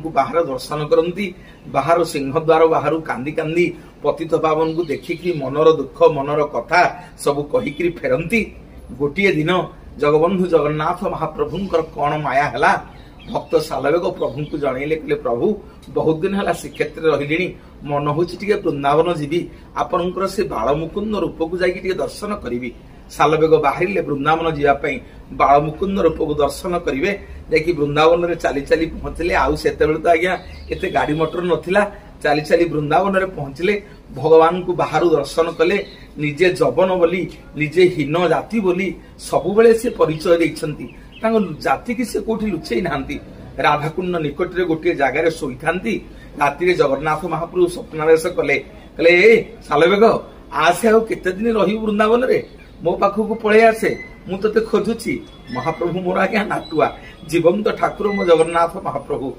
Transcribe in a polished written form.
बाहर दर्शन करती बाहर सिंहद्वार बाहर कांदी कांदी पतित पावन को देखिकी मनर दुख मनर कथा सब कहीकि फेरती। गोटे दिन जगबंधु जगन्नाथ महाप्रभुंकर कौन माया है भक्त सालवेग प्रभु को जनइले कहले प्रभु बहुत दिन है श्रीक्षेत्र रही मन हो वृंदावन जीवी आपणकर से बालमुकुंद रूप को जाकि दर्शन करी। सालवेग बाहर वृंदावन जावाई बालमुकुंद रूप को दर्शन करेंगे जाकि वृंदावन में चली चली पहुंचले आते तो आज्ञा एत गाड़ी मोटर नथिला चली चली वृंदावन में पहुंचले भगवान को बाहर दर्शन कले निजे जबन बोली निजे हीन जाति बोली सबु बेले से परिचय देइछंती जाति की से कोठी लुचई नांती। राधाकुंड निकट रे गोटे जगार शोई थांती राति जगन्नाथ महाप्रभु स्वप्नादेश कले कहले ए सालवेग आसे आ केते दिन रही वृंदावन रे मो पाखक पळे आसे मु तते खोजुची। महाप्रभु मोर आज्ञा नाटुआ जीवंत ठाकुर मो जगन्नाथ महाप्रभु।